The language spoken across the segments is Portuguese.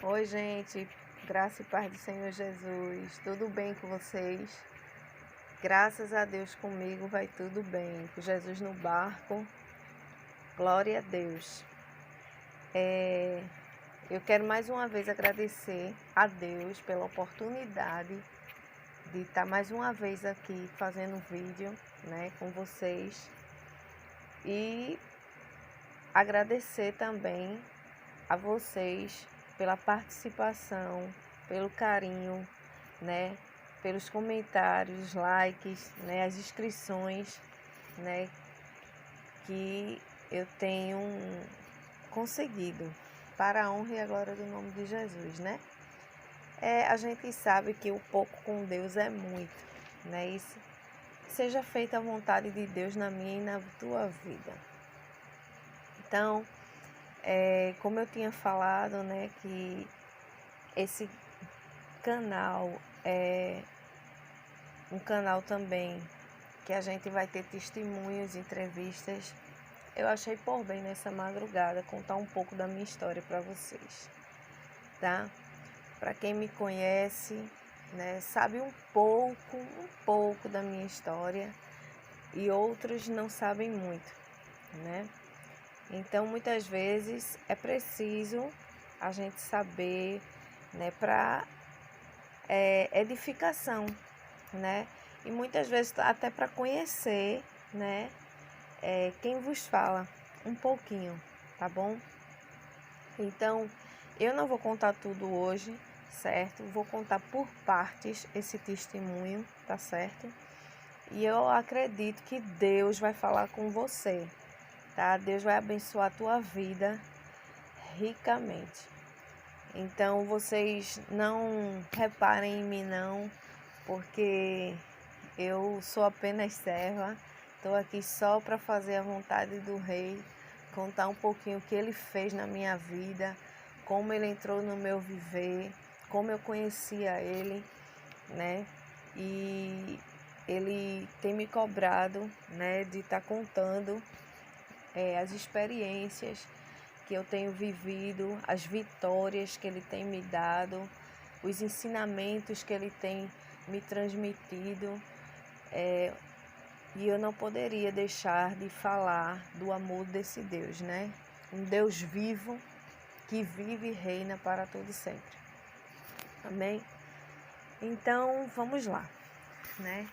Oi, gente, graça e paz do Senhor Jesus, tudo bem com vocês? Graças a Deus comigo vai tudo bem, com Jesus no barco, glória a Deus. Eu quero mais uma vez agradecer a Deus pela oportunidade de estar mais uma vez aqui fazendo vídeo, né, com vocês e agradecer também a vocês pela participação, pelo carinho, né, pelos comentários, likes, né, as inscrições, né, que eu tenho conseguido para a honra e a glória do nome de Jesus, né? A gente sabe que o pouco com Deus é muito, né? Isso seja feita a vontade de Deus na minha e na tua vida. Então, como eu tinha falado, né, que esse canal é um canal também que a gente vai ter testemunhos, entrevistas. Eu achei por bem nessa madrugada contar um pouco da minha história para vocês, tá? Para quem me conhece, né, sabe um pouco da minha história e outros não sabem muito, né? Então, muitas vezes é preciso a gente saber, né, para edificação, né? E muitas vezes até para conhecer, né, quem vos fala um pouquinho, tá bom? Então, eu não vou contar tudo hoje, certo? Vou contar por partes esse testemunho, tá certo? E eu acredito que Deus vai falar com você, tá? Deus vai abençoar a tua vida ricamente. Então, vocês não reparem em mim não, porque eu sou apenas serva, estou aqui só para fazer a vontade do Rei, contar um pouquinho o que Ele fez na minha vida, como Ele entrou no meu viver, como eu conhecia Ele, né? E Ele tem me cobrado, né, de estar contando as experiências que eu tenho vivido, as vitórias que Ele tem me dado, os ensinamentos que Ele tem me transmitido. E eu não poderia deixar de falar do amor desse Deus, né? Um Deus vivo, que vive e reina para todo sempre. Amém? Então, vamos lá, né?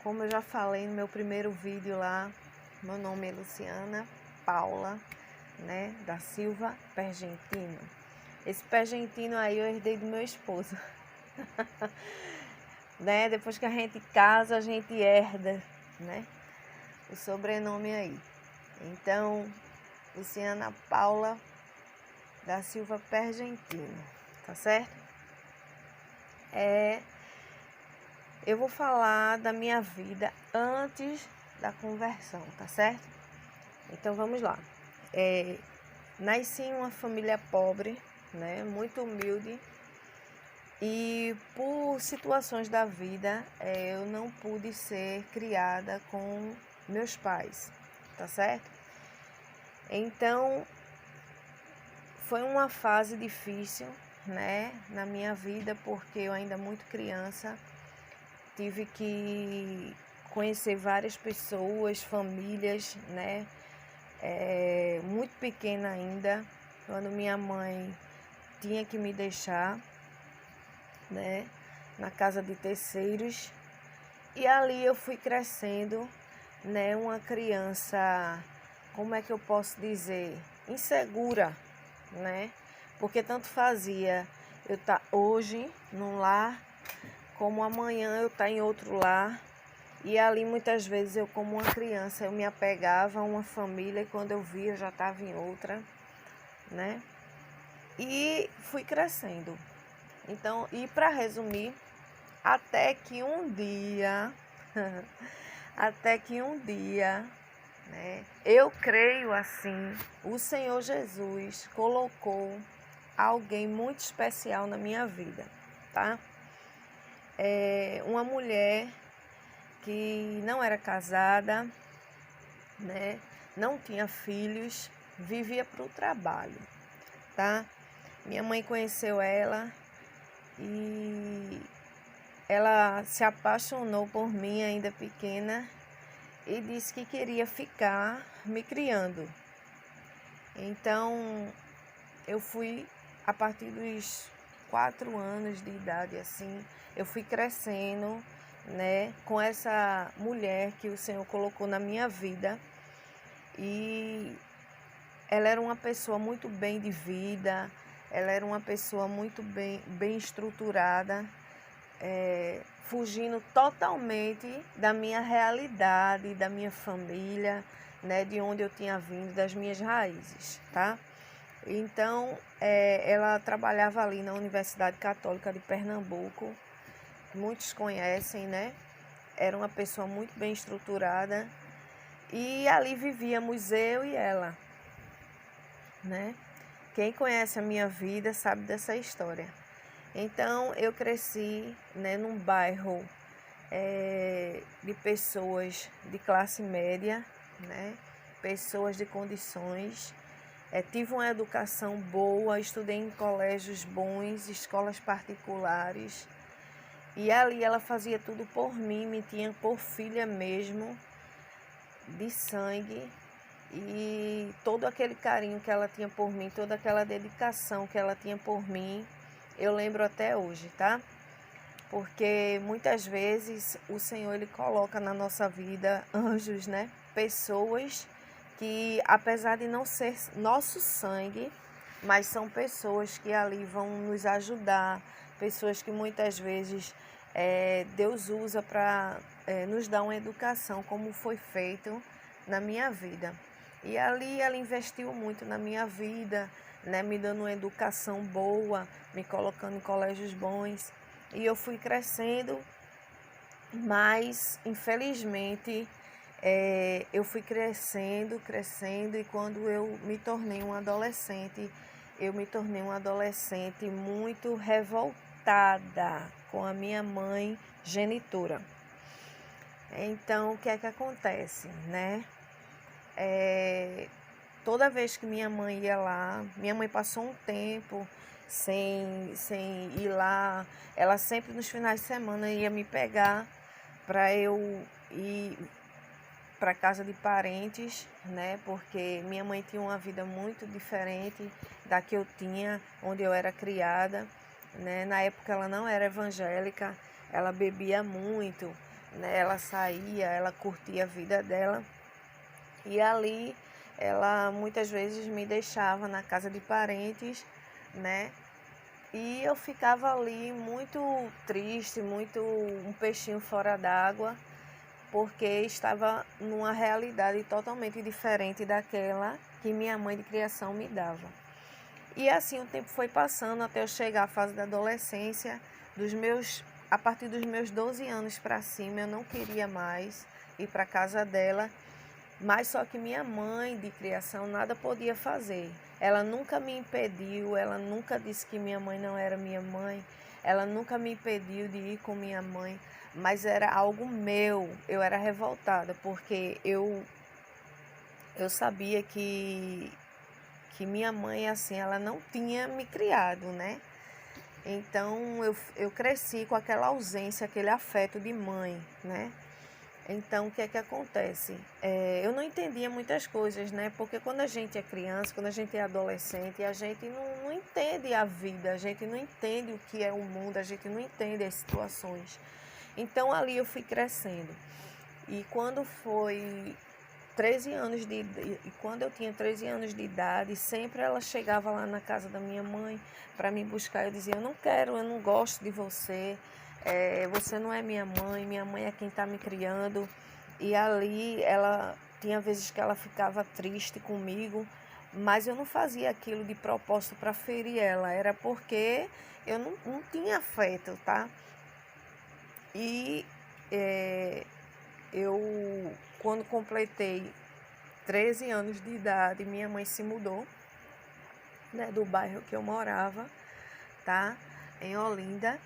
Como eu já falei no meu primeiro vídeo lá, meu nome é Luciana Paula, né? Da Silva Pergentino. Esse Pergentino aí eu herdei do meu esposo. Né? Depois que a gente casa, a gente herda, né? O sobrenome aí. Então, Luciana Paula da Silva Pergentino, tá certo? Eu vou falar da minha vida antes da conversão, tá certo? Então, vamos lá. Nasci em uma família pobre, né? Muito humilde. E por situações da vida, eu não pude ser criada com meus pais, tá certo? Então, foi uma fase difícil, né, na minha vida, porque eu ainda muito criança, tive que conhecer várias pessoas, famílias, né, muito pequena ainda, quando minha mãe tinha que me deixar, né, na casa de terceiros. E ali eu fui crescendo, né, uma criança, como é que eu posso dizer, insegura, né? Porque tanto fazia eu estar hoje num lar, como amanhã eu estar em outro lar. E ali muitas vezes eu, como uma criança, eu me apegava a uma família e quando eu via eu já estava em outra, né? E fui crescendo. Então, e para resumir, até que um dia, até que um dia, né, eu creio assim, o Senhor Jesus colocou alguém muito especial na minha vida, tá? Uma mulher que não era casada, né? Não tinha filhos, vivia para o trabalho, tá? Minha mãe conheceu ela e ela se apaixonou por mim ainda pequena e disse que queria ficar me criando. Então, eu fui, a partir dos 4 anos de idade, assim, eu fui crescendo, né, com essa mulher que o Senhor colocou na minha vida. E ela era uma pessoa muito bem de vida, ela era uma pessoa muito bem estruturada, fugindo totalmente da minha realidade, da minha família, né, de onde eu tinha vindo, das minhas raízes, tá? Então, ela trabalhava ali na Universidade Católica de Pernambuco, muitos conhecem, né? Era uma pessoa muito bem estruturada e ali vivíamos eu e ela, né? Quem conhece a minha vida sabe dessa história. Então, eu cresci, né, num bairro de pessoas de classe média, né? Pessoas de condições. Tive uma educação boa, estudei em colégios bons, escolas particulares. E ali ela fazia tudo por mim, me tinha por filha mesmo, de sangue. E todo aquele carinho que ela tinha por mim, toda aquela dedicação que ela tinha por mim, eu lembro até hoje, tá? Porque muitas vezes o Senhor ele coloca na nossa vida anjos, né? Pessoas que, apesar de não ser nosso sangue, mas são pessoas que ali vão nos ajudar, pessoas que muitas vezes Deus usa para nos dar uma educação, como foi feito na minha vida. E ali ela investiu muito na minha vida, né, me dando uma educação boa, me colocando em colégios bons. E eu fui crescendo, mas infelizmente eu fui crescendo, e quando eu me tornei uma adolescente, eu me tornei uma adolescente muito revoltada com a minha mãe genitora. Então, o que é que acontece, né? Toda vez que minha mãe ia lá, minha mãe passou um tempo sem ir lá, ela sempre nos finais de semana ia me pegar para eu ir para casa de parentes, né? Porque minha mãe tinha uma vida muito diferente da que eu tinha, onde eu era criada, né? Na época ela não era evangélica, ela bebia muito, né? Ela saía, ela curtia a vida dela. E ali ela muitas vezes me deixava na casa de parentes, né? E eu ficava ali muito triste, muito um peixinho fora d'água, porque estava numa realidade totalmente diferente daquela que minha mãe de criação me dava. E assim o tempo foi passando até eu chegar à fase da adolescência, a partir dos meus 12 anos para cima, eu não queria mais ir para a casa dela, mas só que minha mãe de criação nada podia fazer. Ela nunca me impediu, ela nunca disse que minha mãe não era minha mãe, ela nunca me impediu de ir com minha mãe, mas era algo meu, eu era revoltada, porque eu sabia que minha mãe, assim, ela não tinha me criado, né? Então, eu cresci com aquela ausência, aquele afeto de mãe, né? Então, o que é que acontece? Eu não entendia muitas coisas, né? Porque quando a gente é criança, quando a gente é adolescente, a gente não entende a vida, a gente não entende o que é o mundo, a gente não entende as situações. Então, ali eu fui crescendo. E quando foi 13 anos quando eu tinha 13 anos de idade, sempre ela chegava lá na casa da minha mãe para me buscar. Eu dizia, eu não quero, eu não gosto de você, você não é minha mãe é quem está me criando. E ali ela tinha vezes que ela ficava triste comigo, mas eu não fazia aquilo de propósito para ferir ela, era porque eu não tinha afeto, tá? E eu, quando completei 13 anos de idade, minha mãe se mudou, né, do bairro que eu morava, tá? Em Olinda,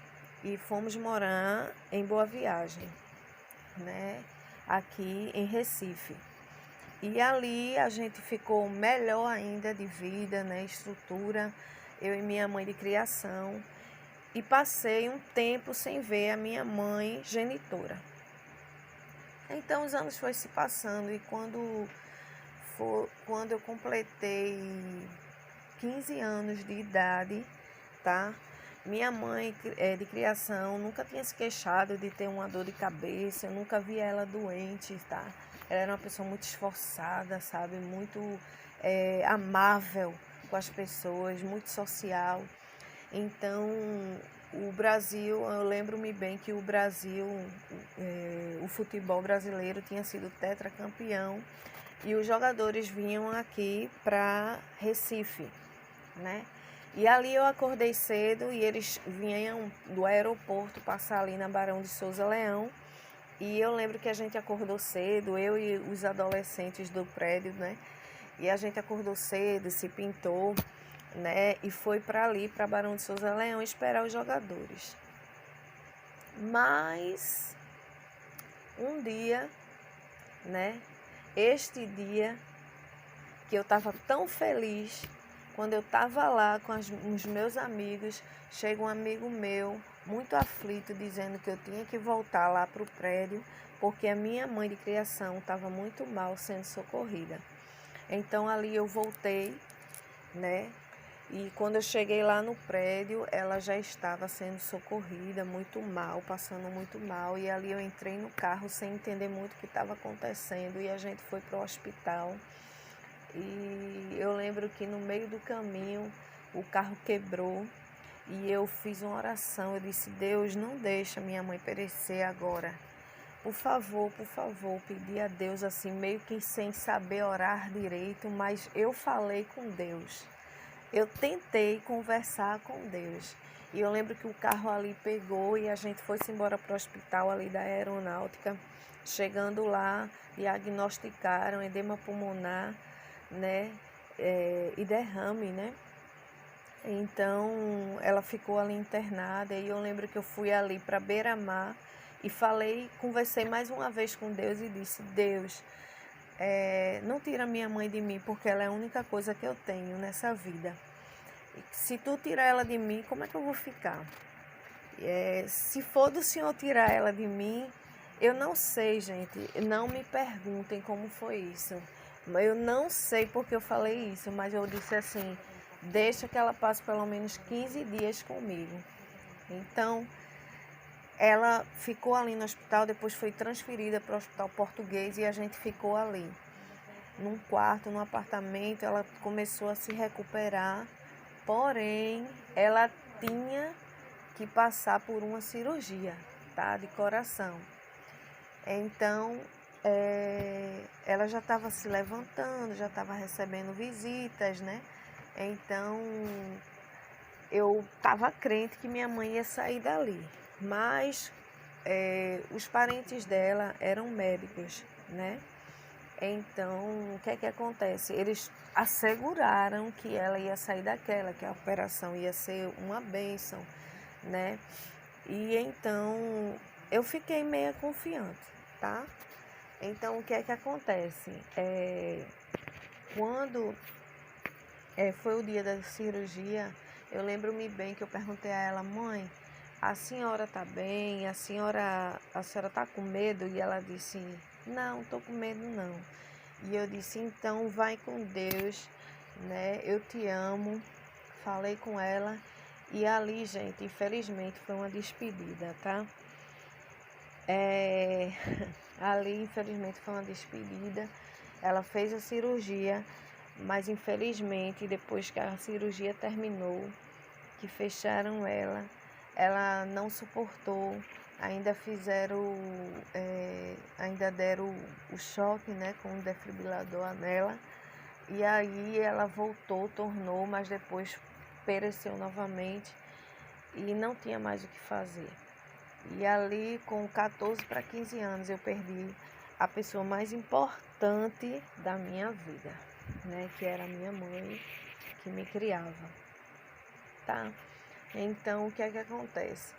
e fomos morar em Boa Viagem, né? Aqui em Recife. E ali a gente ficou melhor ainda de vida, né? Estrutura. eu e minha mãe de criação, e passei um tempo sem ver a minha mãe genitora. Então os anos foram se passando e quando eu completei 15 anos de idade, tá? Minha mãe de criação nunca tinha se queixado de ter uma dor de cabeça, eu nunca vi ela doente, tá? Ela era uma pessoa muito esforçada, sabe? Muito amável com as pessoas, muito social. Então, o Brasil, eu lembro-me bem que o Brasil, o futebol brasileiro tinha sido tetracampeão e os jogadores vinham aqui para Recife, né? E ali eu acordei cedo e eles vinham do aeroporto passar ali na Barão de Souza Leão. E eu lembro que a gente acordou cedo, eu e os adolescentes do prédio, né? E a gente acordou cedo, se pintou, né? E foi para ali, para Barão de Souza Leão, esperar os jogadores. Mas um dia, né? Este dia que eu estava tão feliz, quando eu estava lá com os meus amigos, chega um amigo meu, muito aflito, dizendo que eu tinha que voltar lá para o prédio, porque a minha mãe de criação estava muito mal sendo socorrida. Então ali eu voltei, né? E quando eu cheguei lá no prédio, ela já estava sendo socorrida, muito mal, passando muito mal. E ali eu entrei no carro sem entender muito o que estava acontecendo e a gente foi para o hospital. E eu lembro que no meio do caminho o carro quebrou e eu fiz uma oração. Eu disse: Deus, não deixa minha mãe perecer agora. Por favor, pedi a Deus assim, meio que sem saber orar direito, mas eu falei com Deus. Eu tentei conversar com Deus. E eu lembro que o carro ali pegou e a gente foi-se embora para o hospital ali da aeronáutica. Chegando lá, diagnosticaram edema pulmonar, né? E derrame, né? Então, ela ficou ali internada e eu lembro que eu fui ali para Beira-Mar e conversei mais uma vez com Deus e disse: Deus, não tira minha mãe de mim, porque ela é a única coisa que eu tenho nessa vida. Se tu tirar ela de mim, como é que eu vou ficar? Se for do Senhor tirar ela de mim, eu não sei, gente. Não me perguntem como foi isso. Eu não sei porque eu falei isso, mas eu disse assim: deixa que ela passe pelo menos 15 dias comigo. Então, ela ficou ali no hospital, depois foi transferida para o Hospital Português e a gente ficou ali, num quarto, num apartamento. Ela começou a se recuperar, porém, ela tinha que passar por uma cirurgia, tá, de coração. Então, ela já estava se levantando, já estava recebendo visitas, né? Então, eu estava crente que minha mãe ia sair dali. Mas os parentes dela eram médicos, né? Então, o que é que acontece? Eles asseguraram que ela ia sair daquela, que a operação ia ser uma bênção, né? E então, eu fiquei meio confiante, tá? Então, o que é que acontece? Quando foi o dia da cirurgia, eu lembro-me bem que eu perguntei a ela: mãe, a senhora tá bem? A senhora tá com medo? E ela disse: não, tô com medo não. E eu disse: então vai com Deus, né? Eu te amo. Falei com ela e ali, gente, infelizmente foi uma despedida, tá? Ali, infelizmente, foi uma despedida. Ela fez a cirurgia, mas infelizmente, depois que a cirurgia terminou, que fecharam ela não suportou. Ainda deram o choque, né, com o defibrilador nela. E aí ela tornou, mas depois pereceu novamente e não tinha mais o que fazer. E ali, com 14 para 15 anos, eu perdi a pessoa mais importante da minha vida, né? Que era a minha mãe, que me criava, tá? Então, o que é que acontece?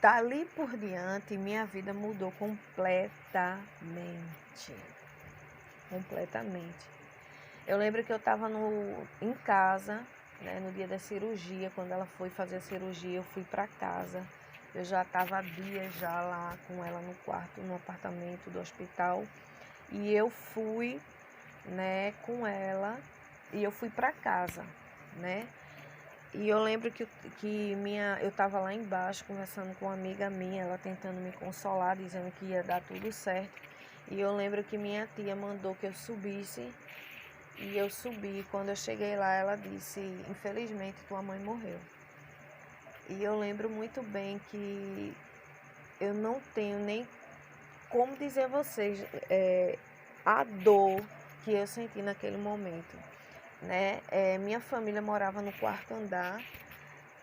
Dali por diante, minha vida mudou completamente. Completamente. Eu lembro que eu estava em casa, né? No dia da cirurgia, quando ela foi fazer a cirurgia, eu fui para casa. Eu já estava há dias já lá com ela no quarto, no apartamento do hospital. E eu fui, né, com ela e eu fui para casa, né? E eu lembro que eu estava lá embaixo conversando com uma amiga minha, ela tentando me consolar, dizendo que ia dar tudo certo. E eu lembro que minha tia mandou que eu subisse e eu subi. Quando eu cheguei lá, ela disse: infelizmente, tua mãe morreu. E eu lembro muito bem que eu não tenho nem como dizer a vocês a dor que eu senti naquele momento, né? Minha família morava no quarto andar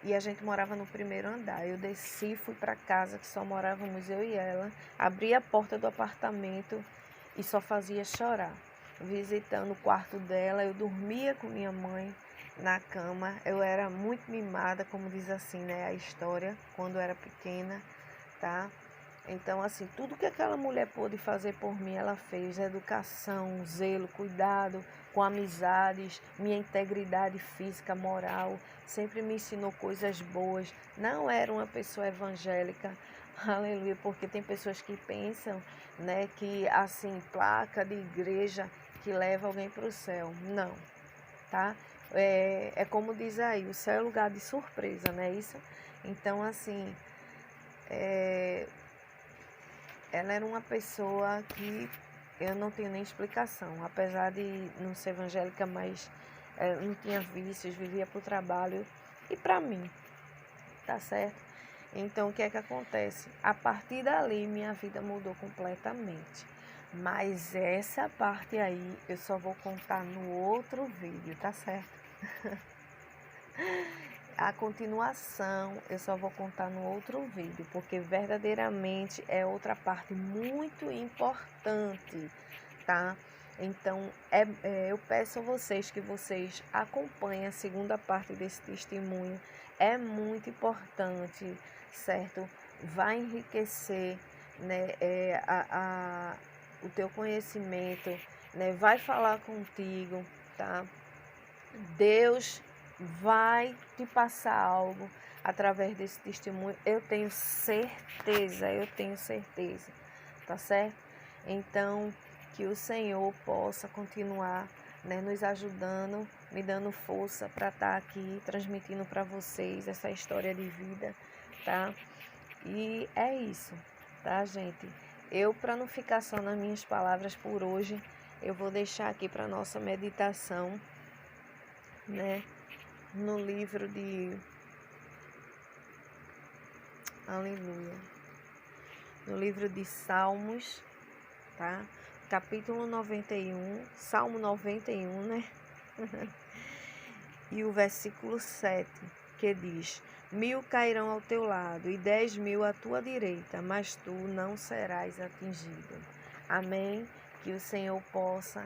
e a gente morava no primeiro andar. Eu desci, fui para casa, que só morávamos eu e ela, abri a porta do apartamento e só fazia chorar. Visitando o quarto dela, eu dormia com minha mãe na cama. Eu era muito mimada, como diz assim, né, a história, quando eu era pequena, tá? Então, assim, tudo que aquela mulher pôde fazer por mim, ela fez. Educação, zelo, cuidado com amizades, minha integridade física, moral. Sempre me ensinou coisas boas. Não era uma pessoa evangélica, aleluia, porque tem pessoas que pensam, né, que, assim, placa de igreja que leva alguém para o céu. Não, tá? É como diz aí, o céu é lugar de surpresa, não é isso? Então, assim, ela era uma pessoa que eu não tenho nem explicação, apesar de não ser evangélica, mas não tinha vícios, vivia para o trabalho e para mim, tá certo? Então, o que é que acontece? A partir dali, minha vida mudou completamente. Mas essa parte aí, eu só vou contar no outro vídeo, tá certo? A continuação eu só vou contar no outro vídeo, porque verdadeiramente é outra parte muito importante, tá? Então, eu peço a vocês que vocês acompanhem a segunda parte desse testemunho. É muito importante, certo? Vai enriquecer, né, o teu conhecimento, né? Vai falar contigo, tá? Deus vai te passar algo através desse testemunho. Eu tenho certeza, tá certo? Então, que o Senhor possa continuar, né, nos ajudando, me dando força para estar aqui transmitindo para vocês essa história de vida, tá? E é isso, tá, gente? Para não ficar só nas minhas palavras por hoje, eu vou deixar aqui para nossa meditação, né, no livro de Aleluia, no livro de Salmos, tá? Capítulo 91, Salmo 91, né? E o versículo 7, que diz: 1000 cairão ao teu lado e 10.000 à tua direita, mas tu não serás atingido. Amém? Que o Senhor possa,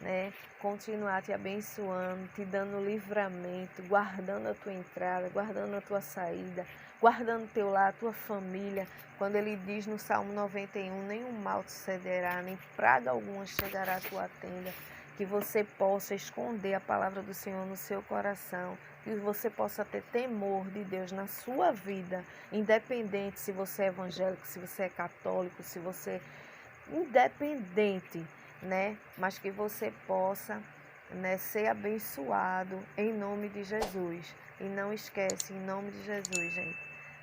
né, continuar te abençoando, te dando livramento, guardando a tua entrada, guardando a tua saída, guardando teu lar, a tua família. Quando ele diz no Salmo 91, nenhum mal te sucederá, nem praga alguma chegará à tua tenda. Que você possa esconder a palavra do Senhor no seu coração, que você possa ter temor de Deus na sua vida, independente se você é evangélico, se você é católico, se você independente, né? Mas que você possa, né, ser abençoado em nome de Jesus. E não esquece, em nome de Jesus, gente,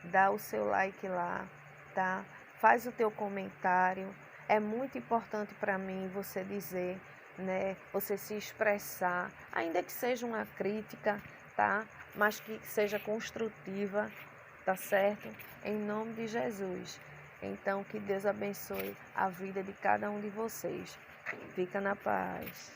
dá o seu like lá, tá? Faz o teu comentário. É muito importante para mim você dizer, né, você se expressar, ainda que seja uma crítica, tá? Mas que seja construtiva, tá certo? Em nome de Jesus. Então, que Deus abençoe a vida de cada um de vocês. Fica na paz.